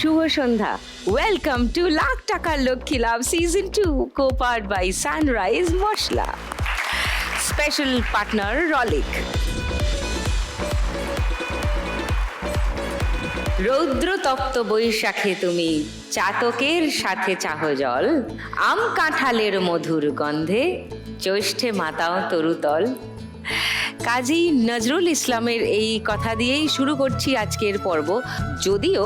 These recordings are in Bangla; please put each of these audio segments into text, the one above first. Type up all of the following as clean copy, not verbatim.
শুভ সন্ধ্যা। ওয়েলকাম টু লাখ টাকার Lakshmi Labh season 2 co-powered by Sunrise masala, special partner Rollick. রৌদ্রতপ্ত বৈশাখে তুমি চাতকের সাথে চাহ জল, আম কাঁঠালের মধুর গন্ধে জ্যৈষ্ঠে মাতাও তরুতল। কাজী নজরুল ইসলামের এই কথা দিয়েই শুরু করছি আজকের পর্ব। যদিও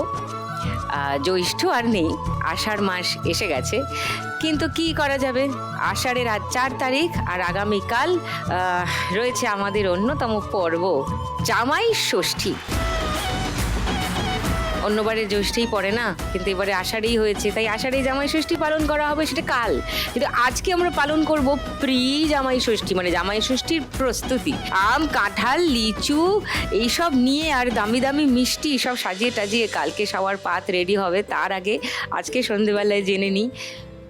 জ্যৈষ্ঠ আর নেই, আষাঢ় মাস এসে গেছে, কিন্তু কি করা যাবে, আষাঢ়ের আজ 4 তারিখ আর আগামীকাল রয়েছে আমাদের অন্যতম পর্ব জামাই ষষ্ঠী। অন্যবারে জ্যৈষ্ঠেই পড়ে না, কিন্তু এবারে আষাঢ়েই হয়েছে, তাই আষাঢ়ে জামাই ষষ্ঠী পালন করা হবে, সেটা কাল। কিন্তু আজকে আমরা পালন করব প্রি জামাই ষষ্ঠী, মানে জামাই ষষ্ঠীর প্রস্তুতি। আম কাঁঠাল লিচু এইসব নিয়ে আর দামি দামি মিষ্টি সব সাজিয়ে টাজিয়ে কালকে সবার পাত রেডি হবে। তার আগে আজকে সন্ধেবেলায় জেনে নিই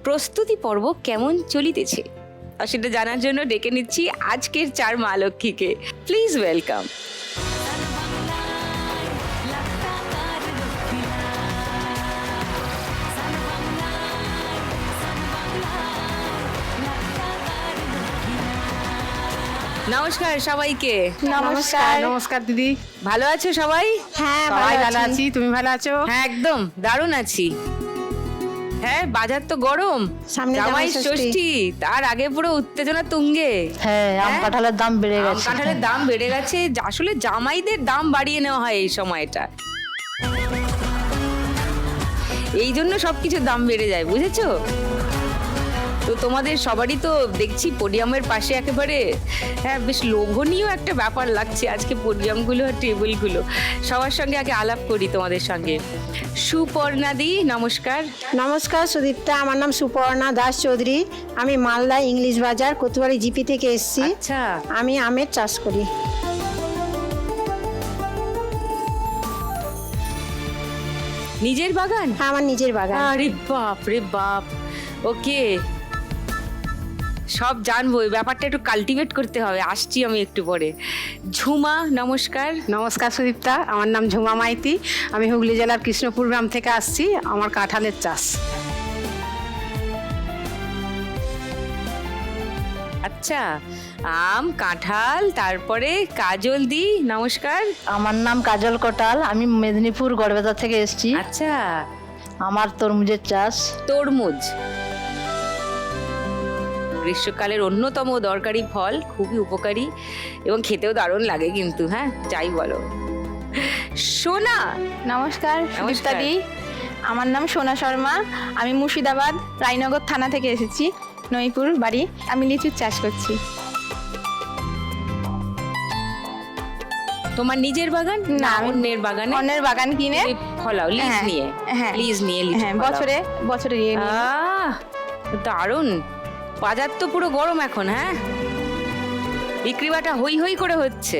প্রস্তুতি পর্ব কেমন চলিতেছে, আর সেটা জানার জন্য ডেকে নিচ্ছি আজকের 4 মা লক্ষ্মীকে। Please welcome. নমস্কার সবাইকে। নমস্কার। নমস্কার দিদি, ভালো আছো সবাই? হ্যাঁ সবাই ভালো আছি, তুমি ভালো আছো? হ্যাঁ একদম দারুণ আছি। হ্যাঁ বাজার তো গরম, জামাই ষষ্ঠী, তার আগে পুরো উত্তেজনা তুঙ্গে। হ্যাঁ আম কাঁঠালের দাম বেড়ে গেছে। আম কাঁঠালের দাম বেড়ে গেছে, আসলে জামাইদের দাম বাড়িয়ে নেওয়া হয় এই সময়টা, এই জন্য সবকিছুর দাম বেড়ে যায়, বুঝেছো? তো তোমাদের সবারই তো দেখছি পোডিয়ামের পাশে একেবারে, হ্যাঁ বেশ লোভনীয় একটা ব্যাপার লাগছে আজকে পোডিয়ামগুলো আর টেবিলগুলো। সবার সঙ্গে আগে আলাপ করি তোমাদের সঙ্গে। সুপর্ণাদি নমস্কার। নমস্কার সুদীপ্তা, আমার নাম সুপর্ণা দাস চৌধুরী, আমি মালদা ইংলিশ বাজার কোতোয়ালি জিপি থেকে এসেছি। আচ্ছা, আমি আমের চাষ করি। নিজের বাগান? হ্যাঁ আমার নিজের বাগান। আরে বাপ রে বাপ, ওকে সব জানবো, এই ব্যাপারটা একটু কাল্টিভেট করতে হবে, আসছি আমি একটু পরে। ঝুমা নমস্কার। নমস্কার সুদীপ্তা, আমার নাম ঝুমা মাইতি, আমি হুগলি জেলার কৃষ্ণপুর গ্রাম থেকে আসছি, আমার কাঁঠালের চাষ। আচ্ছা, আম কাঁঠাল, তারপরে কাজল দি নমস্কার। আমার নাম কাজল কোটাল, আমি মেদিনীপুর গড়বেতা থেকে এসেছি। আচ্ছা, আমার তরমুজের চাষ। তরমুজ গ্রীষ্মকালের অন্যতম দরকারি ফল, খুবই উপকারী এবং খেতেও দারুণ লাগে কিন্তু, হ্যাঁ যাই বলো। সোনা নমস্কার সুদীপ্তাদি, আমার নাম সোনা শর্মা, আমি মুর্শিদাবাদ রায়নগর থানা থেকে এসেছি, নইপুর বাড়ি। আমি লিচুর চাষ করছি। তোমার নিজের বাগান না, না অন্যের বাগানে? অন্যের বাগান কিনে ফলাও লিজ হ্যাঁ, নিয়ে? হ্যাঁ লিজ নিয়ে লিচু হ্যাঁ, ফলাও। বছরে নিয়ে নিই। দারুণ। বাজার তো পুরো গরম এখন, হ্যাঁ বিক্রি বাটা হই হই করে হচ্ছে,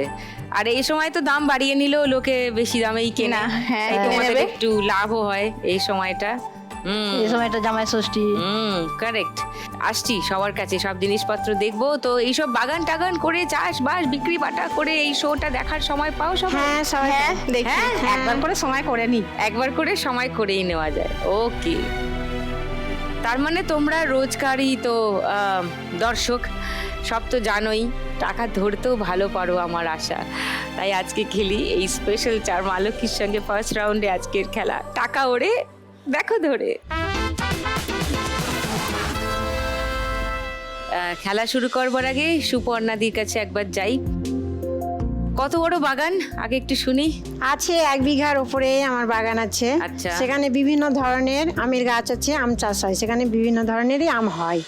আর এই সময় তো দাম বাড়িয়ে নিলেও লোকে বেশি দামেই কেনে, না, হ্যাঁ, তাই কিনে তোমাদের নেবে। একটু লাভও হয় এই সময়টা। এই সময়টা জামাই ষষ্ঠী। কারেক্ট। আসছি সবার কাছে, সব জিনিসপত্র দেখবো। তো এইসব বাগান টাগান করে চাষবাস বিক্রি বাটা করে এই শোটা দেখার সময় পাও সব? হ্যাঁ সবাই হ্যাঁ দেখি, হ্যাঁ, একবার করে সময় করে নি। একবার করে সময় করেই নেওয়া যায়। ওকে, তার মানে তোমরা রোজকারই তো দর্শক, সব তো জানোই, টাকা ধরতেও ভালো পারো আমার আশা। তাই আজকে খেলি এই স্পেশাল 4 মা লক্ষ্মীর সঙ্গে ফার্স্ট রাউন্ডে আজকের খেলা টাকা ওড়ে দেখো ধরে। খেলা শুরু করবার আগে সুপর্ণাদির কাছে একবার যাই। কত বড় বাগান আগে একটু শুনি। আছে 1 বিঘার উপরে আমার বাগান আছে। আচ্ছা। সেখানে বিভিন্ন ধরনের আমের গাছ আছে, আম চাষ হয়, সেখানে বিভিন্ন ধরনেরই আম হয়।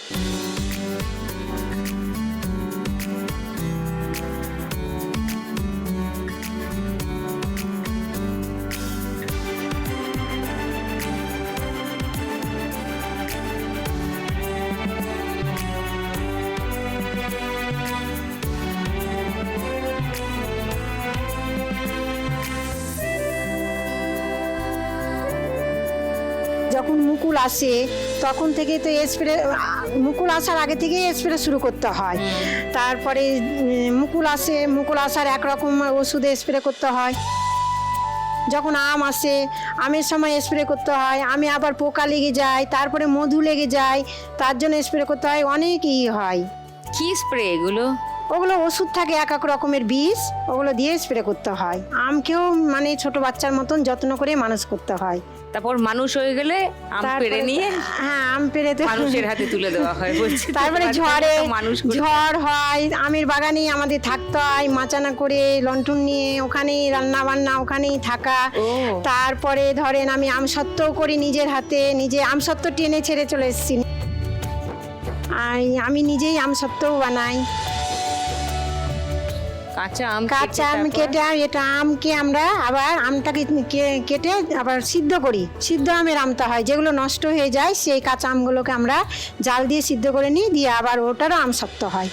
যখন মুকুল আসে তখন থেকে তো স্প্রে, মুকুল আসার আগে থেকেই স্প্রে শুরু করতে হয়। তারপরে মুকুল আসার একরকম ওষুধে স্প্রে করতে হয়। যখন আম আসে আমের সময় স্প্রে করতে হয়, আমি আবার পোকা লেগে যায়, তারপরে মধু লেগে যায়, তার জন্য স্প্রে করতে হয়, অনেক হয়। কি স্প্রে এগুলো? ওগুলো ওষুধ থাকে, এক এক রকমের বিষ, ওগুলো দিয়ে স্প্রে করতে হয়। আমকেও মানে ছোট বাচ্চার মতন যত্ন করে মানুষ করতে হয়। তারপর মানুষ হয়ে গেলে আম তারপরে- পেড়ে নিয়ে হ্যাঁ, আম পেড়ে তো মানুষের হাতে তুলে দেওয়া হয় বলছি তো, তারপরে বাচ্চাকে ঝড়ে তো মানুষ করে- ঝড় হয়, আমের বাগানে আমাদের থাকতে হয়, মাচানা করে লন্ঠন নিয়ে ওখানেই রান্না বান্না, ওখানেই থাকা। ও। তারপরে ধরেন আমি আমসত্ত্বও করি নিজের হাতে, নিজে আমসত্ত্ব টেনে ছেড়ে চলে এসেছি। আমি নিজেই আমসত্ত্বও বানাই। কাঁচা আম কাঁচা আম তারপর- কেটে এটা আমকে আমরা আবার আমটাকে কেটে আবার সিদ্ধ করি। সিদ্ধ আমের আমটা হয়, যেগুলো নষ্ট হয়ে যায় সেই কাঁচা আমগুলোকে আমরা জাল দিয়ে সিদ্ধ করে নিই, দিয়ে আবার ওটারও আমসত্ত্ব হয়।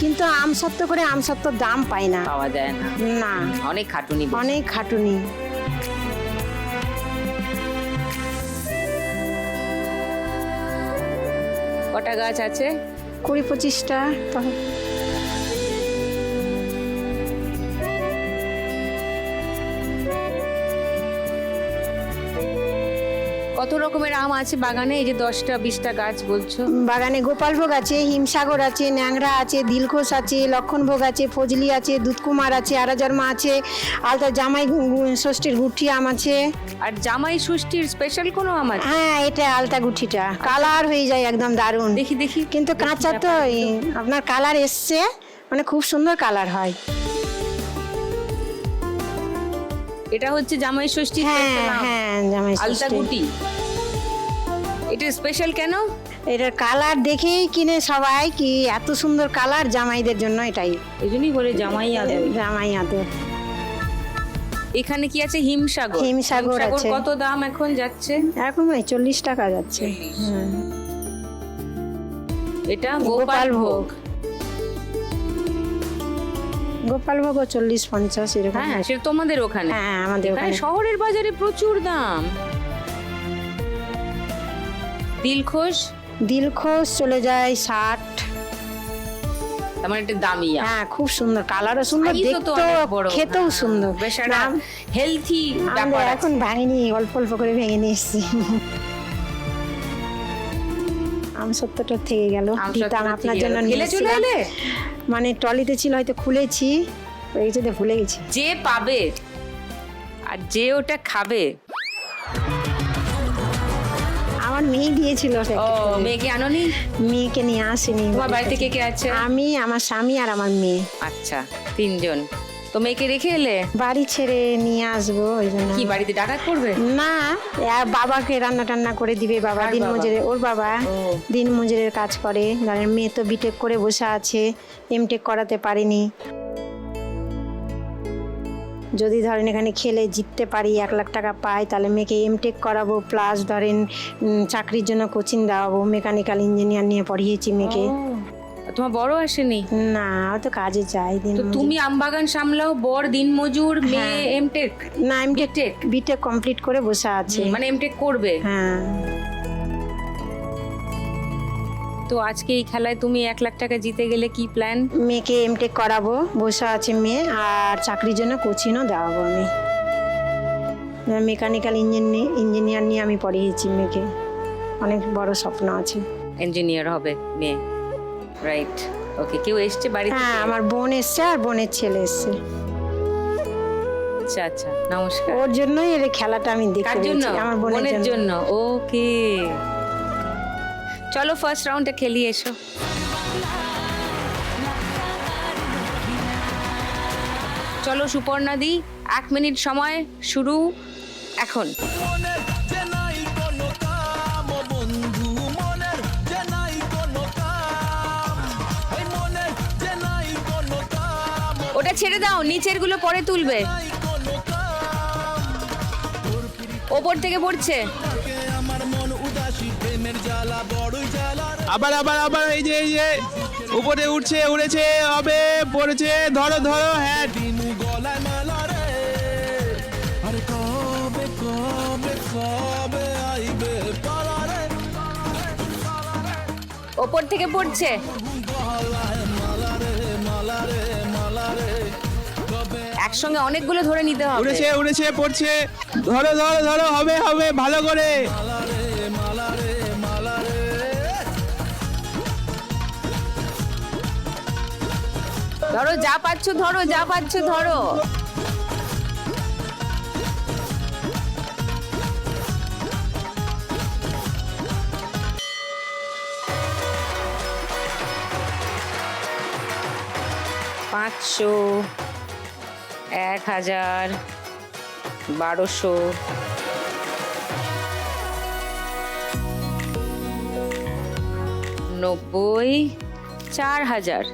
কিন্তু আমসত্ত্ব করে আমসত্ত্বর দাম পাই না। পাওয়া যায় না, না, অনেক খাটুনি বেশি। অনেক খাটুনি। কটা গাছ আছে? 20-25টা। কত রকমের আম আছে বাগানে? এই যে 10টা 20টা গাছ বলছো। বাগানে গোপালভোগ আছে, হিমসাগর আছে, ন্যাংরা আছে, দিলখোষ আছে, লক্ষণভোগ আছে, ফজলি আছে, দুধকুমার আছে, আরাজর্মা আছে, আলতা জামাই ষষ্ঠীর গুঠি আম আছে। আর জামাই ষষ্ঠীর স্পেশাল কোনো আম আছে? হ্যাঁ, এটা আলতা গুঠিটা কালার হয়ে যায় একদম দারুণ। দেখি দেখি। কিন্তু কাঁচা তো আপনার কালার এসছে, মানে খুব সুন্দর কালার হয়। এটা হচ্ছে জামাই ষষ্ঠীর হ্যাঁ special আম। হ্যাঁ, জামাই আলতা ষষ্ঠী। গুটি। এটা স্পেশাল কেন? এটার কালার দেখেই কিনে সবাই, কি এত সুন্দর কালার, জামাইদের জন্য এটাই এই জন্যই বলে জামাই আদর। জামাই আদর। এখানে কি আছে? হিমসাগর। হিমসাগর আছে। কত দাম এখন যাচ্ছে? এখন ওই 40 টাকা যাচ্ছে। এটা গোপালভোগ। গোপালভোগও 40-50 এরকম। হ্যাঁ, সেটা তোমাদের ওখানে। হ্যাঁ, আমাদের এখানে ওখানে। শহরের বাজারে প্রচুর দাম। দিলখোশ দিলখোশ চলে যায় 60। তার মানে এটা দামি আম। হ্যাঁ, খুব সুন্দর, কালারও সুন্দর, Size ও তো দেখতেও অনেক বড়। খেতেও হ্যাঁ, সুন্দর। বেশ একটা আম- হেলথি আমরা ব্যাপার আছে। এখন ভাঙিনি, অল্প অল্প করে ভেঙে নিয়ে এসছি। আমসত্ত্বটা থেকে গেল, দিতাম আপনার জন্য নিয়ে খেলে চলে এসেছিলাম। এলে? মানে ট্রলিতে ছিল, হয়তো খুলেছি, হয়ে গেছে তো ভুলে গেছি। যে পাবে আর যে ওটা খাবে। আমার মেয়ে দিয়েছিল ও, মেয়েকে আনোনি? মেয়েকে নিয়ে আসেনি। তোমার বাড়িতে কে কে আছে? আমি, আমার স্বামী আর আমার মেয়ে। আচ্ছা, 3 জন। তো মেয়েকে রেখে এলে? বাড়ি ছেড়ে নিয়ে আসবো ওই জন্য। কি বাড়িতে ডাকাত করবে? না, আর বাবাকে রান্না টান্না করে দিবে বাবা। কার দিন বাবা? মজুরে, ওর বাবা ও। দিন মজুরের কাজ করে। ধরেন মেয়ে তো বিটেক করে বসে আছে, এমটেক করাতে পারিনি। যদি ধরেন এখানে খেলে জিততে পারি, 1 লাখ টাকা পাই, তাহলে মেয়েকে এমটেক করাবো, প্লাস ধরেন চাকরির জন্য কোচিং দেওয়াবো। মেকানিক্যাল ইঞ্জিনিয়ার নিয়ে পড়িয়েছি মেয়েকে। ও, তোমার বড় আসেনি? না, ও তো কাজে যায় দিন তো মজুর। তুমি আমবাগান সামলাও, বর দিনমজুর, মেয়ে হ্যাঁ। এমটেক। না, এমটেক বিটেক? বিটেক কমপ্লিট করে বসে আছে। মানে এমটেক করবে। হ্যাঁ, তো আজকে এই খেলায় তুমি 1 লাখ টাকা জিতে গেলে কি প্ল্যান? মেয়েকে এমটেক করাবো, বসে আছে মেয়ে, আর চাকরির জন্য কোচিংও দেওয়াবো আমি। মেকানিক্যাল ইঞ্জিনিয়ার নিয়ে আমি পড়িয়েছি মেয়েকে, অনেক বড় স্বপ্ন আছে। ইঞ্জিনিয়ার হবে মেয়ে, রাইট? ওকে, কেউ এসছে বাড়িতে? হ্যাঁ, আমার বোন এসছে আর বোনের ছেলে এসছে। আচ্ছা আচ্ছা, নমস্কার। ওর জন্যই এর খেলাটা আমি দেখতে কার জন্য? পেয়েছি, আমার বোনের বোনের জন্য। জন্য। ওকে, চলো ফার্স্ট রাউন্ডে খেলি, এসো। চলো সুপর্ণা দি, 1 মিনিট সময় শুরু এখন। ওটা ছেড়ে দাও, নিচের গুলো পরে তুলবে। ওপর থেকে পড়ছে। আবার আবার আবার এই যে উপরে উঠছে, উড়েছে, হবে, পড়েছে, ধরো ধরো, হ্যাঁ। ওপর থেকে পড়ছে। একসঙ্গে অনেকগুলো ধরে নিতে হবে। উড়েছে উড়েছে পড়ছে, ধরো ধরো ধরো, হবে হবে, ভালো করে। ধরো যা পাচ্ছ ধরো, যা পাচ্ছ ধরো। পাঁচশো, 1000, 1200, 90, 4000,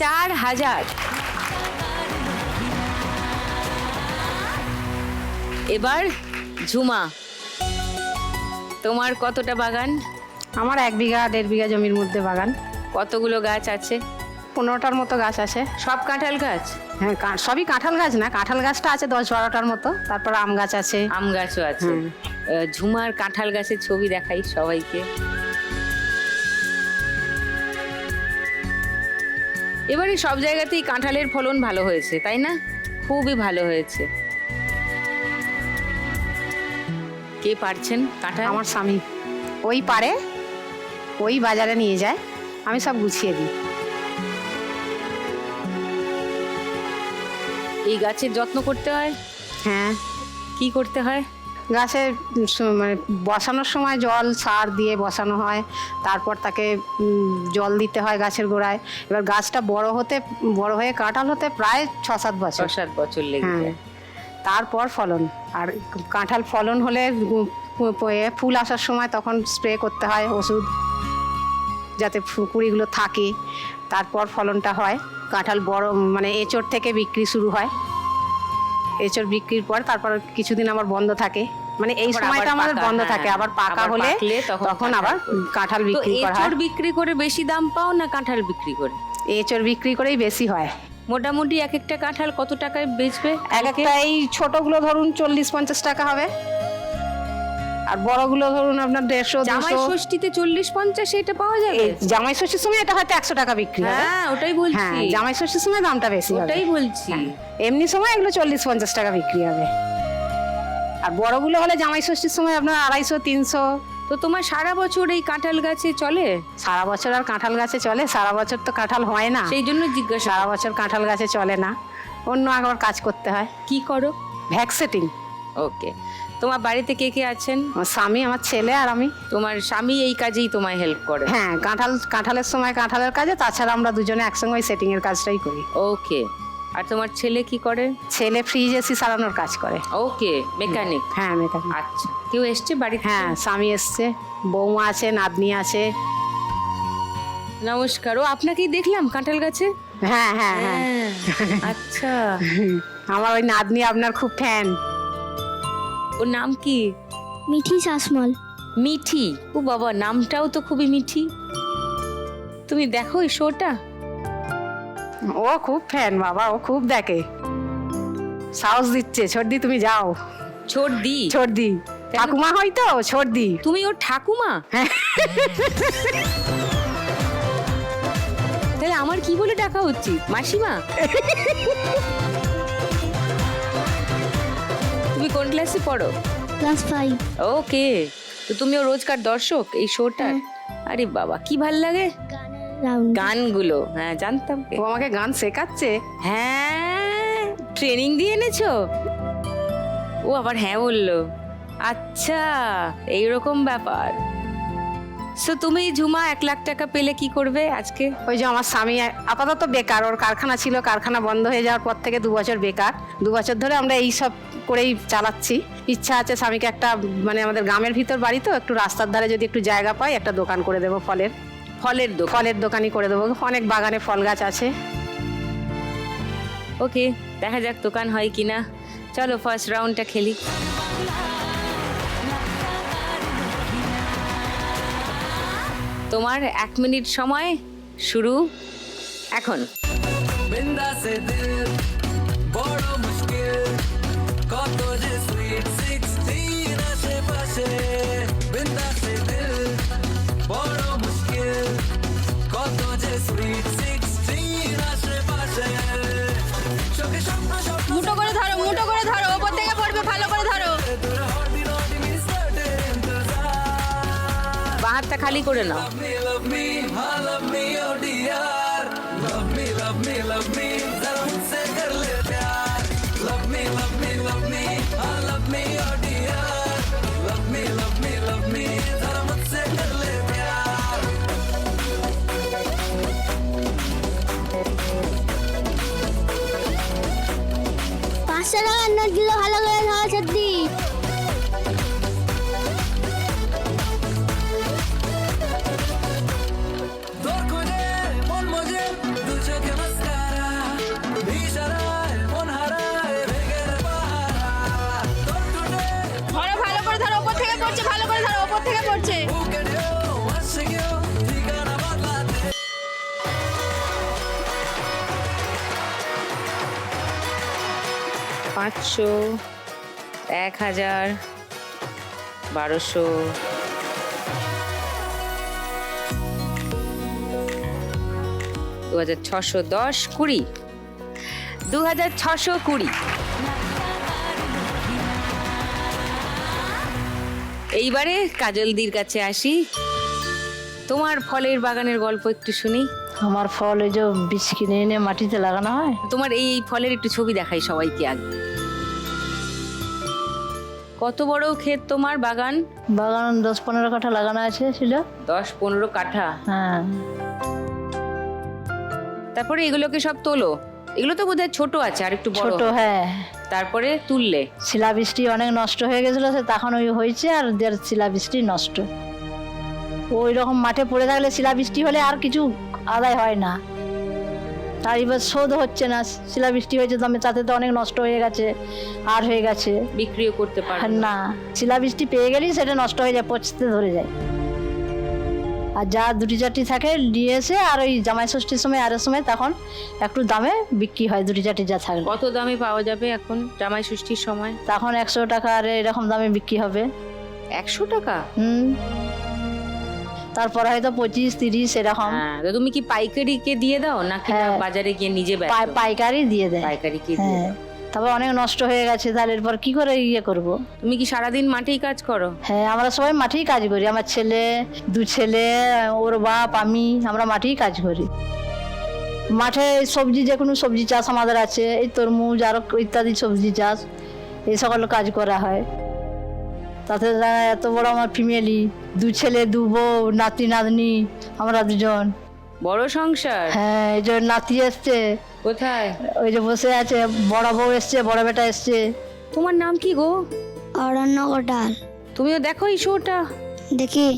4000। এবার ঝুমা, তোমার কতটা বাগান? আমার 1 বিঘা 1.5 বিঘা জমির মধ্যে বাগান। কতগুলো গাছ আছে? 15টার মতো গাছ আছে। সব কাঁঠাল গাছ? হ্যাঁ, সবই কাঁঠাল গাছ না, কাঁঠাল গাছটা আছে 10-12টার মতো, তারপর আম গাছ আছে। আম গাছও আছে। ঝুমার কাঁঠাল গাছের ছবি দেখাই সবাইকে। এবারে সব জায়গাতেই কাঁঠালের ফলন ভালো হয়েছে, তাই না? খুবই ভালো হয়েছে। কে পারছেন কাঁঠাল? আমার স্বামী। ওই পারে, ওই বাজারে নিয়ে যায়, আমি সব গুছিয়ে দিই। এই গাছের যত্ন করতে হয়? হ্যাঁ। কি করতে হয়? গাছে মানে বসানোর সময় জল সার দিয়ে বসানো হয়, তারপর তাকে জল দিতে হয় গাছের গোড়ায়। এবার গাছটা বড় হয়ে কাঁঠাল হতে প্রায় 6-7 বছর। 6-7 বছর লেগে হ্যাঁ, যায়। তারপর ফলন। আর কাঁঠাল ফলন হলে ফুল আসার সময় তখন স্প্রে করতে হয় ওষুধ, যাতে কুড়িগুলো থাকে। তারপর ফলনটা হয়। কাঁঠাল বড় মানে এঁচড় থেকে বিক্রি শুরু হয়। এঁচড় বিক্রির পর তারপর কিছুদিন আবার বন্ধ থাকে, মানে এই তারপর সময়টা আবার আমাদের পাকা, বন্ধ হ্যাঁ। থাকে। আবার পাকা আবার হলে পাকলে তখন আবার কাঁঠাল তো বিক্রি করা হয়। এঁচড় বিক্রি করে বেশি দাম পাও না কাঁঠাল বিক্রি করে? এঁচড় বিক্রি করেই বেশি হয়। মোটামুটি এক একটা কাঁঠাল কত টাকায় বেচবে? এক একটা এই ছোটগুলো ধরুন 40-50 টাকা হবে, আর বড়গুলো ধরুন আপনার 150-200। জামাই ষষ্ঠীতে 40-50 এটা পাওয়া যাবে? এই জামাই ষষ্ঠীর সময় এটা হয়তো 100 টাকা বিক্রি হবে। হ্যাঁ, ওটাই বলছি। হ্যাঁ, জামাই ষষ্ঠীর সময় দামটা বেশি হবে। ওটাই বলছি। এমনি সময় এগুলো 40-50 টাকা বিক্রি হবে, আর বড়গুলো হলে জামাই ষষ্ঠীর সময় আপনার 250-300। তো তোমার সারা বছর এই কাঁঠাল গাছে চলে? সারা বছর আর কাঁঠাল গাছে চলে? সারা বছর তো কাঁঠাল হয় না, সেই জন্য জিজ্ঞাসা। সারা বছর কাঁঠাল গাছে চলে না, অন্য আবার কাজ করতে হয়। কি করো? ভ্যাকসেটিং। ওকে। তোমার বাড়িতে কে কে আছেন? আমার স্বামী, আমার ছেলে আর আমি। তোমার স্বামী এই কাজেই তোমায় হেল্প করে? হ্যাঁ, কাঁঠালের সময় কাঁঠালের কাজে, তাছাড়া আমরা দুজনে একসঙ্গে ওই সেটিং এর কাজটাই করি। ওকে। আর তোমার ছেলে কি করে? ছেলে ফ্রিজ এসি সারানোর কাজ করে। ওকে, মেকানিক। হ্যাঁ, মেকানিক। আচ্ছা, কেউ এসছে বাড়িতে? হ্যাঁ, স্বামী এসছে, বৌমা আছে, নাতনি আছে। নমস্কার। ও আপনাকেই দেখলাম কাঁঠাল গাছে। হ্যাঁ হ্যাঁ হ্যাঁ। আচ্ছা, আমার ওই নাতনি আপনার খুব ফ্যান। ওর নাম কি? মিঠি শাসমল। মিঠি? ও বাবা, নামটাও তো খুবই মিঠি। তুমি দেখো এই শোটা? ও খুব ফ্যান বাবা, ও খুব দেখে, সাহস দিচ্ছে, ছোটদি তুমি যাও। ছোট দি? ছোটদি ঠাকুমা হয়তো, ছোটদি। তুমি ওর ঠাকুমা? তাহলে আমার কি বলে ডাকা উচিত? মাসিমা? তুমি কোন ক্লাসে পড়ো? ক্লাস 5। ওকে। তো তুমিও রোজকার দর্শক এই শোটার? আরে বাবা, কি ভাল লাগে রাউন্ড। গানগুলো। হ্যাঁ, জানতাম। ও আমাকে গান শেখাচ্ছে। হ্যাঁ, ট্রেনিং দিয়ে এনেছো? ও আবার হ্যাঁ বললো। আচ্ছা, এইরকম ব্যাপার। সো তুমি ঝুমা 1 লাখ টাকা পেলে কি করবে আজকে? ওই যে আমার স্বামী আপাতত বেকার, ওর কারখানা ছিল, কারখানা বন্ধ হয়ে যাওয়ার পর থেকে 2 বছর বেকার। 2 বছর ধরে আমরা এই সব করেই চালাচ্ছি। ইচ্ছা আছে স্বামীকে একটা, মানে আমাদের গ্রামের ভিতর বাড়ি তো, একটু রাস্তার ধারে যদি একটু জায়গা পাই, একটা দোকান করে দেবো, ফলের দোকানই করে দেবো। অনেক বাগানে ফল গাছ আছে। ওকে, দেখা যাক দোকান হয় কিনা। চলো ফার্স্ট রাউন্ডটা খেলি। তোমার 1 মিনিট সময় শুরু এখন। बिंदा से दिल बड़ो मुश्किल कत जे स्वीट 16 খালি করে নাও। love me, love me, oh dear. Love me, जरा मुझसे कर ले प्यार. Love me, love me, love me, oh dear. Love me, जरा मुझसे कर ले प्यार. 500 টাকার নোট গুলো ভালো করে ধরো সত্যি। দূর খুঁজে মন মজে দু চোখে মাস্কারা, ইশারায় মন হারায় বেগের বাহারা. তোর টুটে ধরো ভালো করে ধরো, ওপর থেকে পড়ছে, ভালো করে ধরো, ওপর থেকে পড়ছে। বুকে ঢেউ আসছে কেউ ঠিকানা বদলাতে. 500, 1000, 1200, 2610, 20, 2620। এইবারে কাজলদির কাছে আসি। তোমার ফলের বাগানের গল্প একটু শুনি। আমার ফল ওই যে বীজ কিনে এনে মাটিতে লাগানো হয়। তোমার এই ফলের একটু ছবি দেখাই সবাইকে আগে। কত বড় ক্ষেত তোমার বাগান? বাগান 10-15 কাঠা লাগানো আছে ছিল। 10-15 কাঠা। হ্যাঁ, তারপরে এগুলোকে সব তোলো। এগুলো তো বোধহয় ছোট আছে, আর একটু বড়। ছোট, হ্যাঁ। তারপরে তুললে? শিলাবৃষ্টি অনেক নষ্ট হয়ে গেছিল, সে তখন ওই হয়েছে, আর শিলাবৃষ্টি নষ্ট। ওই রকম মাঠে পড়ে থাকলে শিলাবৃষ্টি হলে আর কিছু আদায় হয় না। তার এবার শোধ হচ্ছে না, শিলাবৃষ্টি হয়েছে তো তাতে তো অনেক নষ্ট হয়ে গেছে, আর হয়ে গেছে বিক্রিও করতে পারো না। শিলাবৃষ্টি পেয়ে গেলেই সেটা নষ্ট হয়ে যায়, পচতে ধরে যায়। আর যা 2-4টি থাকে নিয়ে এসে আর ওই জামাই ষষ্ঠীর সময় আরের সময় তখন একটু দামে বিক্রি হয় 2-4টি যা থাকলে। কত দামে পাওয়া যাবে এখন জামাই ষষ্ঠীর সময়? তখন 100 টাকা আর এরকম দামে বিক্রি হবে। 100 টাকা? তারপরে হয়তো 25-30 এরকম। হ্যাঁ, তো তুমি কি পাইকারিকে দিয়ে দাও নাকি হ্যাঁ। বাজারে গিয়ে নিজে বেচো? পাইকারি দিয়ে দেয়। পাইকারিকে দিয়ে হ্যাঁ, দাও। তারপর অনেক নষ্ট হয়ে গেছে, তাহলে এরপর কি করে করব? তুমি কি সারাদিন মাঠেই কাজ করো? হ্যাঁ, আমরা সবাই মাঠেই কাজ করি। আমার ছেলে, 2 ছেলে, ওর বাপ, আমরা মাঠেই কাজ করি। মাঠে সবজি, যে কোনো সবজি চাষ আমাদের আছে, এই তরমুজ আরো ইত্যাদি সবজি চাষ, এই সকল কাজ করা হয়। তাতে এত বড় আমার ফ্যামিলি, 2 ছেলে, 2 বউ, নাতি নাতনি, আমরা 2জন। বড় সংসার? হ্যাঁ, এই যে নাতি এসছে, কোথায়? ওই যে বসে আছে, বড় বউ এসছে, বড় বেটা এসছে। তোমার নাম কি গো? অরণ্য কোটাল। তুমিও দেখো এই শোটা? দেখি।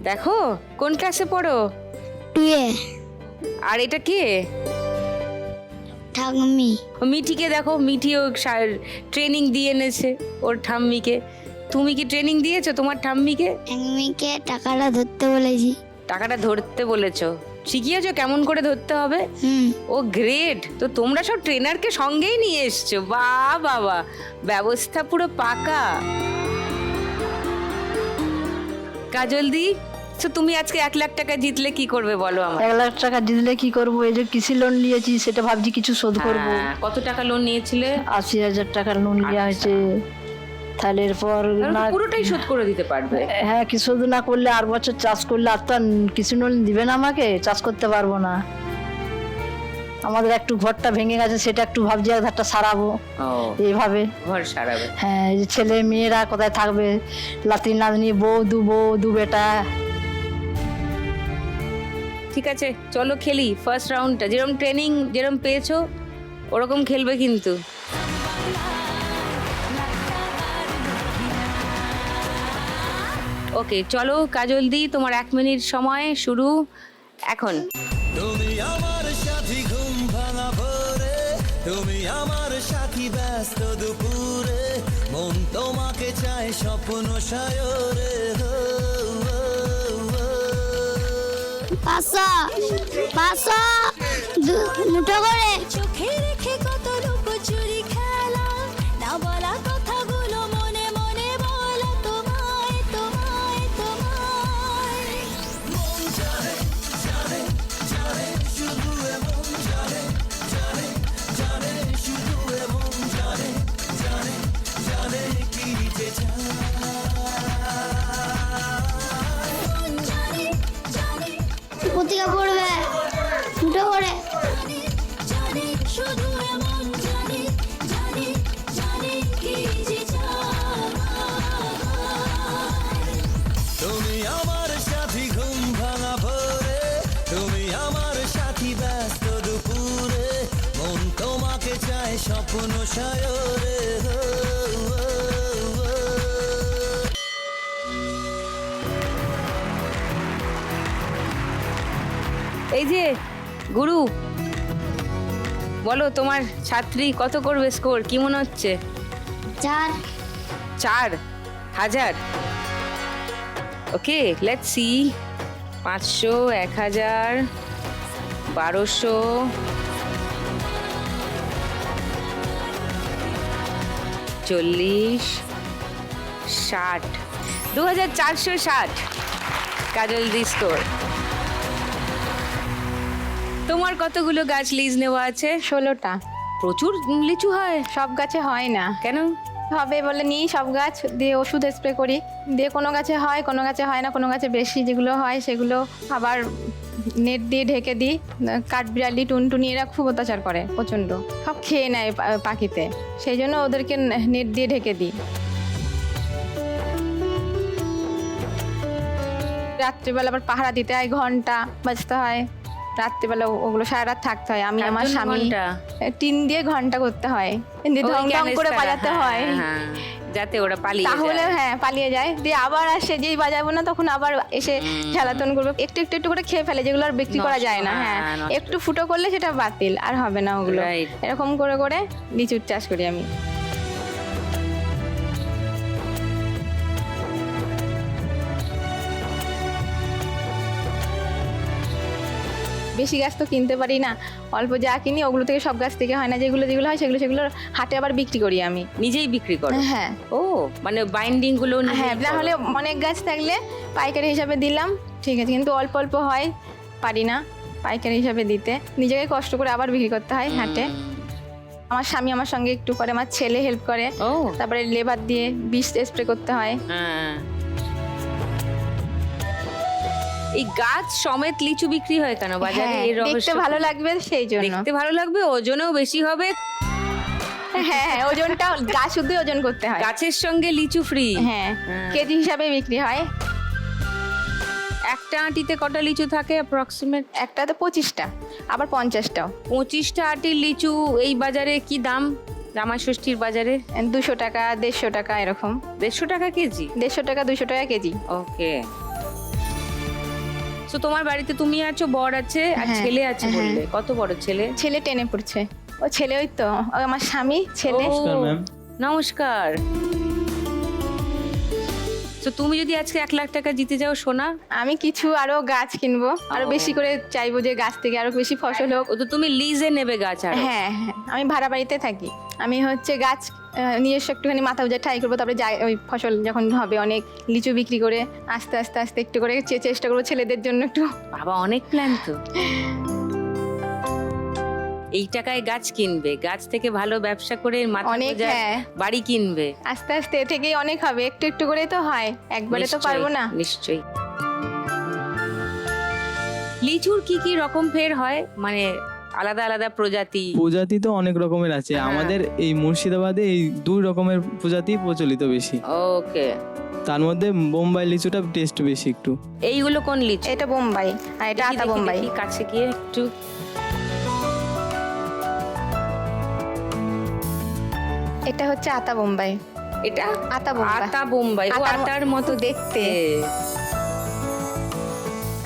দেখো। কোন ক্লাসে পড়ো? 2 আর এটা কে? ঠাকুমি। মিঠিকে দেখো, মিঠিও ট্রেনিং দিয়ে এনেছে ওর ঠাম্মিকে। তুমি কি ট্রেনিং দিয়েছো তোমার ঠাম্মিকে? ঠাকুমিকে টাকাটা ধরতে বলেছি। টাকাটা ধরতে বলেছো? শিখিয়েছো কেমন করে ধরতে হবে? ও গ্রেট। তো তোমরা সব ট্রেনারকে সঙ্গেই নিয়ে এসছো? বাহ বাবা, ব্যবস্থা পুরো পাকা। কাজলদি, তো তুমি আজকে 1 লাখ টাকা জিতলে কি করবে বলো আমার? 1 লাখ টাকা জিতলে কি করব? এই যে কৃষি লোন নিয়েছি, সেটা ভাবছি কিছু শোধ করব। হ্যাঁ, কত টাকা লোন নিয়েছিলে? 80,000 টাকার লোন নেওয়া হয়েছে। তাহলে এরপর তাহলে তো পুরোটাই শোধ করে দিতে পারবে। হ্যাঁ, কি শোধ না করলে আর বছর চাষ করলে আর তো কৃষি লোন দিবে না আমাকে, চাষ করতে পারবো না। আমাদের একটু ঘরটা ভেঙে গেছে, সেটা একটু ভাবছি এক ধারটা সারাবো এইভাবে। ঘর সারাবে? হ্যাঁ, এই যে ছেলে মেয়েরা কোথায় থাকবে, নাতি নাতনি, বউ, 2 বেটা। ঠিক আছে, চলো খেলি ফার্স্ট রাউন্ডটা। যেরকম ট্রেনিং যেরকম পেয়েছো ওরকম খেলবে কিন্তু। ওকে, চলো কাজলদি, তোমার 1 মিনিট সময় শুরু এখন। তুমি আমার সাথী ঘুম ভাঙা ভোরে, তুমি আমার সাথী ব্যস্ত দুপুরে, মন তোমাকে চায় স্বপ্ন সায়রে। 500 দুটো করে। চোখে রেখে কত লুকোচুরি খেলা, না বলা কথাগুলো মনে মনে বলা তোমায় তোমায় তোমায়। মন জানে জানে জানে শুধু এমন জানে জানে জানে শুধু এমন জানে জানে জানে কি যে চায়। মন জানে শুধু এমন জানি জানি জানি কি যে চাই তুমি আমার সাথী ঘুম ভাঙা ভোরে, তুমি আমার সাথী ব্যস্ত দুপুরে, মন তোমাকে চায় স্বপ্ন সায়রে। এই যে গুরু, বলো তোমার ছাত্রী কত করবে স্কোর, কি মনে হচ্ছে? 4,000। Okay, let's see. 500, 1000, 1200, 40, 60, 2460 Kajal di score. তোমার কতগুলো গাছ লিজ নেওয়া আছে? 16টা। প্রচুর লিচু হয়? সব গাছে হয় না। কেন? হবে বলে নিই সব গাছ, দিয়ে ওষুধ স্প্রে করি, দিয়ে কোনো গাছে হয় কোনো গাছে হয় না, কোনো গাছে বেশি যেগুলো হয় সেগুলো আবার নেট দিয়ে ঢেকে দিই। কাঠবিড়ালি, টুনটুনি এরা খুব অত্যাচার করে প্রচণ্ড, সব খেয়ে নেয় পাখিতে, সেই জন্য ওদেরকে নেট দিয়ে ঢেকে দিই। রাত্রিবেলা আবার পাহারা দিতে হয়, ঘন্টা বাজতে হয়, রাত্রিবেলা ওগুলো সারা রাত থাকতে হয়। আমি আমার স্বামী টিন দিয়ে ঘন্টা করতে হয়, ঢং ঢং করে বাজাতে হয়, যাতে ওরা পালিয়ে তাহলে যায়। হ্যাঁ পালিয়ে যায়। দিয়ে আবার আসে, যেই বাজাবো না তখন আবার এসে জ্বালাতন করবে, একটু একটু একটু করে খেয়ে ফেলে, যেগুলো আর বিক্রি করা যায় না। হ্যাঁ, একটু ফুটো করলে সেটা বাতিল, আর হবে না ওগুলো। Right. এরকম করে করে লিচুর চাষ করি আমি। বেশি গাছ তো কিনতে পারি না, অল্প যা কিনি ওগুলো থেকে, সব গাছ থেকে হয় না, যেগুলো যেগুলো হয় সেগুলো সেগুলো হাটে আবার বিক্রি করি আমি। নিজেই বিক্রি করো? হ্যাঁ। ও, মানে বাইন্ডিং গুলো হ্যাঁ, না হলে অনেক গাছ থাকলে পাইকারি হিসাবে দিলাম, ঠিক আছে, কিন্তু অল্প অল্প হয়, পারি না পাইকারি হিসাবে দিতে, নিজেকে কষ্ট করে আবার বিক্রি করতে হয় হাটে। আমার স্বামী আমার সঙ্গে একটু করে, আমার ছেলে হেল্প করে, ও, তারপরে লেবার দিয়ে বিষ স্প্রে করতে হয়। হ্যাঁ। এই গাছ সমেত লিচু বিক্রি হয় কেন বাজারে? হ্যাঁ, এর রহস্য দেখতে কি? ভালো লাগবে সেই জন্য। দেখতে ভালো লাগবে, ওজনও বেশি হবে। হ্যাঁ হ্যাঁ, ওজনটা গাছ শুদ্ধ ওজন করতে হয়। গাছের সঙ্গে লিচু ফ্রি। হ্যাঁ, কেজি হিসাবে বিক্রি হয়। একটা আঁটিতে কটা লিচু থাকে অ্যাপ্রক্সিমেট? একটা তো 25টা, আবার 50টাও। 25টা আঁটির লিচু এই বাজারে কি দাম? জামাই ষষ্ঠীর বাজারে 200 টাকা, 150 টাকা এরকম। 150 টাকা কেজি? 150 টাকা, 200 টাকা কেজি। ওকে। তো তোমার বাড়িতে তুমি আছো, বর আছে, আর হ্যাঁ, ছেলে আছে হ্যাঁ। বললে, কত বড় ছেলে? ছেলে 10-এ পড়ছে। ও ছেলে, ওই তো ওই আমার স্বামী, ছেলে। ও, নমস্কার ম্যাম। নমস্কার। তো তুমি যদি আজকে 1 লাখ টাকা জিতে যাও সোনা, আমি কিছু আরো গাছ কিনবো, আরো বেশি করে চাইবো যে গাছ থেকে আরো বেশি ফসল হোক। ও তো তুমি লিজে নেবে গাছ? আর হ্যাঁ হ্যাঁ, আমি ভাড়া বাড়িতে থাকি। আমি হচ্ছে গাছ নিজস্ব একটুখানি মাথা উজা ট্রাই করবো, তারপরে যাই ওই ফসল যখন হবে অনেক, লিচু বিক্রি করে আস্তে আস্তে আস্তে একটু করে চেষ্টা করবো ছেলেদের জন্য একটু। বাবা, অনেক প্ল্যান তো। এই টাকায় গাছ কিনবে, গাছ থেকে ভালো ব্যবসা করে মাথা অনেক, গোঁজার হ্যাঁ। বাড়ি কিনবে। আস্তে আস্তে এ থেকেই অনেক হবে, একটু একটু করে তো হয়, একবারে তো নিশ্চয়ই, পারবো না। নিশ্চয়ই। লিচুর কি কি রকম ফের হয়, মানে আলাদা আলাদা প্রজাতি? প্রজাতি তো অনেক রকমের আছে, আমাদের এই মুর্শিদাবাদে এই 2 রকমের প্রজাতি প্রচলিত বেশি। ওকে। তার মধ্যে বোম্বাই লিচুটা টেস্ট বেশি একটু। এইগুলো কোন লিচু? এটা বোম্বাই, আর এটা দেখি, আতা দেখি, বোম্বাই। দেখি, কাছে গিয়ে একটু। এটা হচ্ছে আতা বোম্বাই। এটা আতা বোম্বাই। আতা বোম্বাই, ও আতার আতার মতো দেখতে।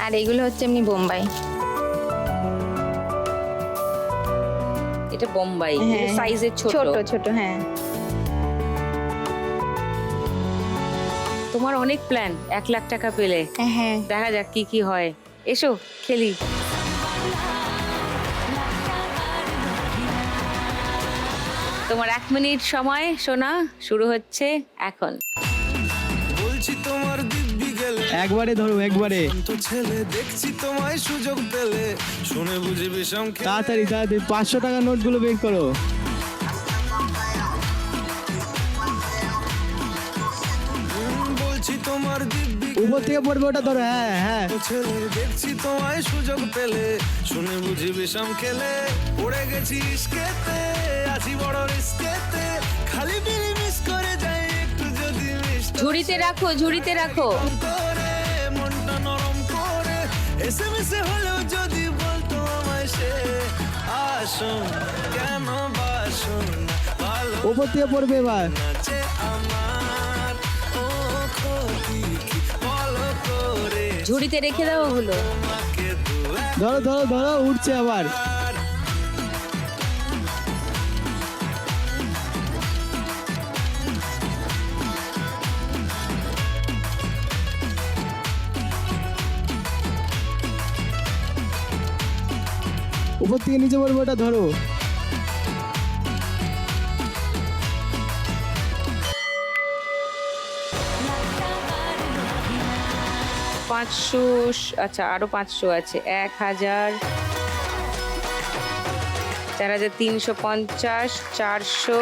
আর এইগুলো হচ্ছে এমনি বোম্বাই। এটা বোম্বাই, হ্যাঁ, সাইজের ছোট। ছোট ছোট, হ্যাঁ। তোমার অনেক প্ল্যান 1 লাখ টাকা পেলে। হ্যাঁ, দেখা যাক কি কি হয়। এসো খেলি। তোমার 1 মিনিট সময় সোনা শুরু হচ্ছে এখন। বলছি তোমার দিব্যি গেলে একবারে ধরো, একবারে তো ছেলে, দেখছি তোমায় সুযোগ পেলে, শুনে বুঝি বিষম খেলে। তাড়াতাড়ি তাড়াতাড়ি 500 টাকার নোটগুলো বের করো। বলছি তোমার দিব্যি উপর থেকে পড়বে ওটা ধরো, হ্যাঁ হ্যাঁ। ছেলে দেখছি তোমায় সুযোগ পেলে, শুনে বুঝি বিষম খেলে, পড়ে গেছি ইস্কেতে, আছি বড় রিস্কেতে, খালি বিড়ি মিস করে যাই একটু যদি মিষ্টি ঝুড়িতে রাখো, ঝুড়িতে রাখো। করে, মনটা নরম করে, এসএমএসে হলেও যদি বলতো আমায় সে, আসুন কেন বাসুন ভালো উপর থেকে পড়বে এবার। আছে আমার, ও ক্ষতি কি বলো করে, ঝুড়িতে রেখে দাও ওগুলো। তোমাকে দু ধরো ধরো ধরো, উঠছে আবার। একবার উপর থেকে নিচে পড়বে ওটা ধরো। পাঁচশো, আচ্ছা আরো 500 আছে। 1000, 4350, 400,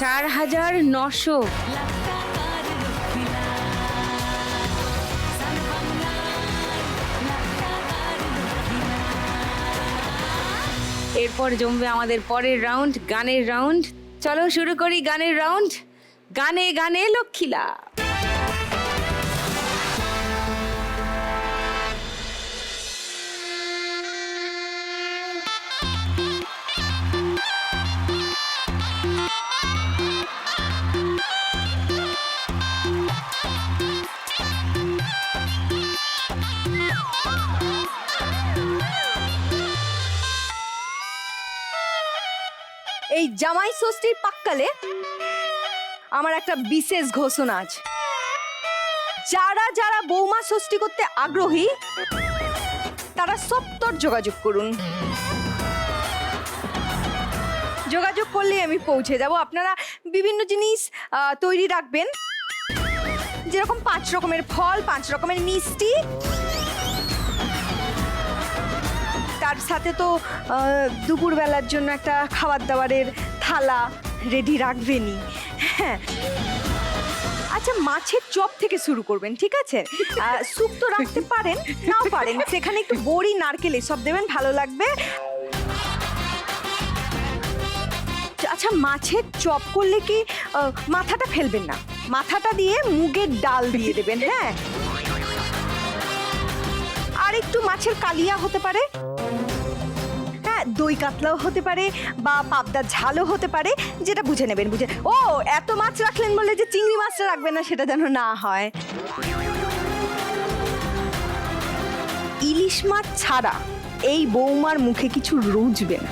4900। এরপর জমবে আমাদের পরের রাউন্ড, গানের রাউন্ড। চলো শুরু করি গানের রাউন্ড। গানে গানে লক্ষ্মীলা। এই জামাই ষষ্ঠীর পাক্কালে আমার একটা বিশেষ ঘোষণা আছে। যারা যারা বৌমা ষষ্ঠী করতে আগ্রহী তারা সত্তর যোগাযোগ করুন। যোগাযোগ করলে আমি পৌঁছে যাব। আপনারা বিভিন্ন জিনিস তৈরি রাখবেন, যেরকম 5 রকমের ফল, 5 রকমের মিষ্টি, তার সাথে তো দুপুরবেলার জন্য একটা খাবার দাবারের থালা রেডি রাখবেনই। হ্যাঁ, আচ্ছা মাছের চপ থেকে শুরু করবেন, ঠিক আছে? স্যুপ তো রাখতে পারেন, নাও পারেন, সেখানে একটু বড়ি, নারকেল এসব দেবেন, ভালো লাগবে। আচ্ছা মাছের চপ করলে কি মাথাটা ফেলবেন না, মাথাটা দিয়ে মুগের ডাল দিয়ে দেবেন। হ্যাঁ, আর একটু মাছের কালিয়া হতে পারে, হ্যাঁ দই কাতলাও হতে পারে, বা পাবদার ঝালও হতে পারে, যেটা বুঝে নেবেন। বুঝে, ও এত মাছ রাখলেন বলে যে চিংড়ি মাছটা রাখবেন না সেটা যেন না হয়। ইলিশ মাছ ছাড়া এই বৌমার মুখে কিছু রুজবে না।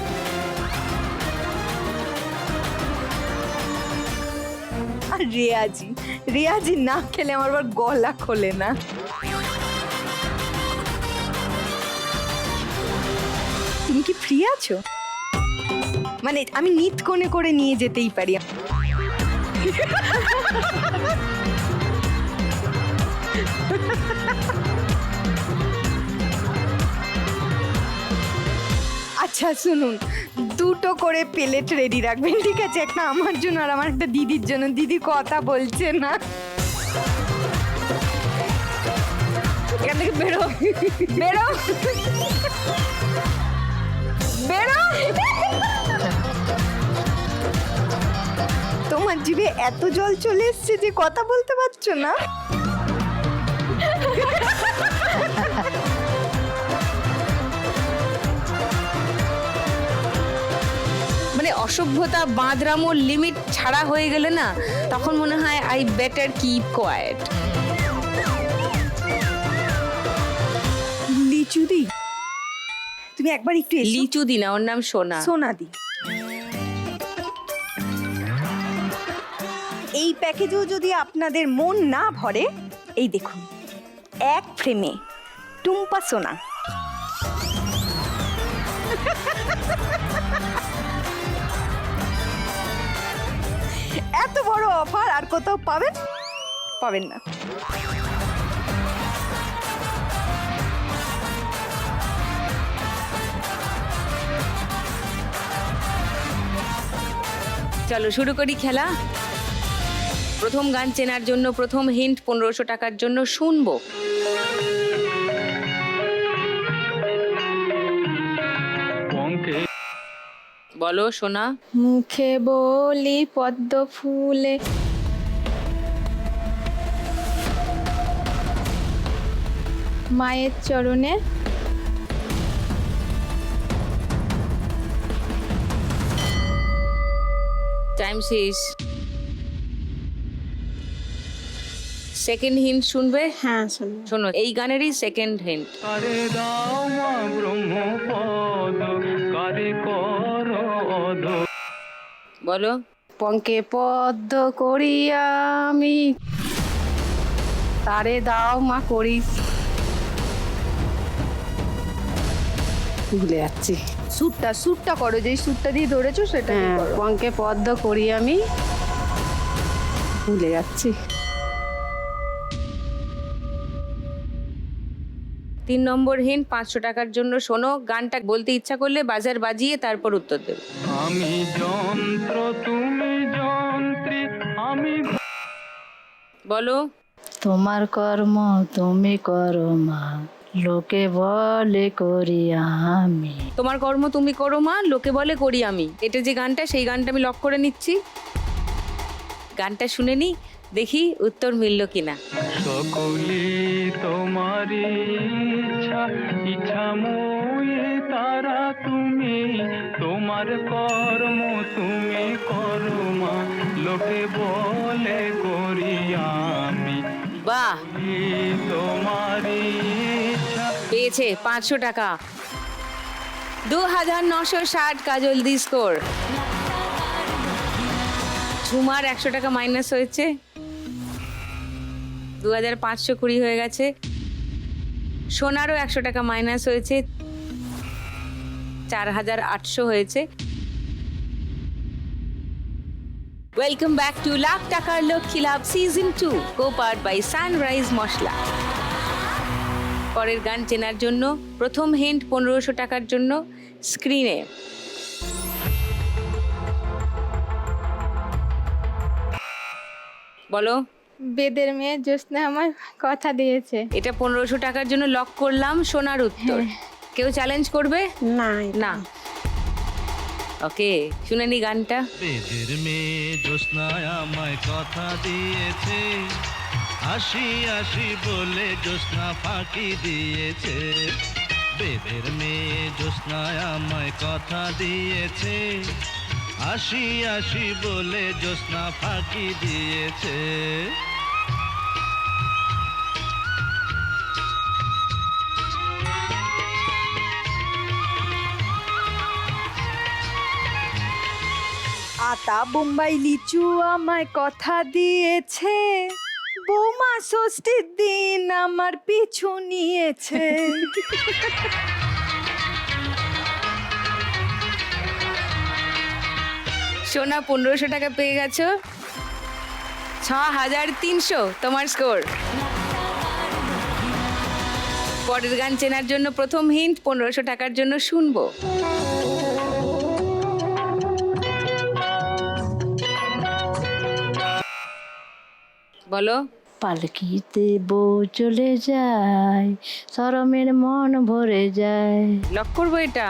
আর রেয়াজি, রেয়াজি না খেলে আমার আবার গলা খোলে না। তুমি কি ফ্রি আছো? মানে আমি নিত কোণে করে নিয়ে যেতেই পারি। আচ্ছা শুনুন, 2টো করে প্লেট রেডি রাখবেন, ঠিক আছে? একটা আমার জন্য আর আমার একটা দিদির জন্য। দিদি কথা বলছে না, এখান থেকে বেরো, বেরো, বেরো। তোমার জিভে এত জল চলে এসছে যে কথা বলতে পারছো না। মানে অসভ্যতা, বাঁদরামোর লিমিট ছাড়া হয়ে গেলে না, তখন মনে হয় আই বেটার কিপ কোয়াইট। লিচুদি, তুমি একবার একটু এসো। লিচু দি না, ওর নাম সোনা। সোনাদি, এই প্যাকেজেও যদি আপনাদের মন না ভরে, এই দেখুন, এক ফ্রেমে টুম্পা সোনা। এত বড় অফার আর কোথাও পাবেন পাবেন না। চলো শুরু করি খেলা। প্রথম গান চেনার জন্য প্রথম হিন্ট 1500 টাকার জন্য শুনবো। বলো সোনা। মুখে বলি পদ্ম ফুলে, মায়ের চরণে, টাইম শেষ। সেকেন্ড হিন্ট শুনবে? হ্যাঁ শুনুন। শোনো, এই গানেরই সেকেন্ড হিন্ট। আরে দাও মা ব্রহ্মপদ কারে কর অধ। বলো। পঙ্কে পদ্ম করি আমি, তারে দাও মা করি। ভুলে যাচ্ছি। সুরটা করো, যেই সুরটা দিয়ে ধরেছো সেটা দিয়ে হ্যাঁ, করো। পঙ্কে পদ্ম করি আমি, ভুলে যাচ্ছি। 3 নম্বর হিন্ট 500 টাকার জন্য। শোনো, গানটা বলতে ইচ্ছা করলে বাজার বাজিয়ে তারপর উত্তর দেবে। আমি যন্ত্র তুমি যন্ত্রী, আমি বলো। তোমার কর্ম তুমি করো মা, লোকে বলে করি আমি। তোমার কর্ম তুমি করো মা, লোকে বলে করি আমি। এটা যে গানটা, সেই গানটা আমি লক করে নিচ্ছি। গানটা শুনে নি, দেখি উত্তর মিলল কিনা। সকলি তোমারি ইচ্ছা, ইচ্ছা মোয়ে তারা তুমি, তোমার কর্ম তুমি করো মা, লোকে বলে করি আমি। বাহ, তোমারি ইচ্ছা। পেয়েছে 500 টাকা। 2960 কাজল দি স্কোর। ঝুমার 100 টাকা মাইনাস হয়েছে, 2520 হয়ে গেছে। সোনারও 100 টাকা মাইনাস হয়েছে, 4800 হয়েছে। ওয়েলকাম ব্যাক টু লাখ টাকার Lakshmi Labh season 2, co-powered by Sunrise মশলা। পরের গান চেনার জন্য প্রথম হিন্ট 1500 টাকার জন্য স্ক্রিনে। বলো। বেদের মেয়ে জ্যোৎস্না আমার কথা দিয়েছে। এটা 1500 টাকার জন্য লক করলাম সোনার উত্তর। কেউ চ্যালেঞ্জ করবে? না না। ওকে, শুনে নি গানটা। বেদের মেয়ে জ্যোৎস্নায় আমায় কথা দিয়েছে, আসি আসি বলে জ্যোৎস্না ফাঁকি দিয়েছে। বেদের মেয়ে জ্যোৎস্নায় আমায় কথা দিয়েছে, আসি আসি বলে জ্যোৎস্না ফাঁকি দিয়েছে। আতা বোম্বাই লিচু আমায় কথা দিয়েছে, বৌমা ষষ্ঠীর দিন আমার পিছু নিয়েছে। সোনা 1500 টাকা পেয়ে গেছো, 6300 তোমার স্কোর। পরের গান চেনার জন্য প্রথম হিন্ট 1500 টাকার জন্য শুনবো। বলো। পালকিতে বউ চলে যায়, শরমের মন ভরে যায়। লক করবো এটা?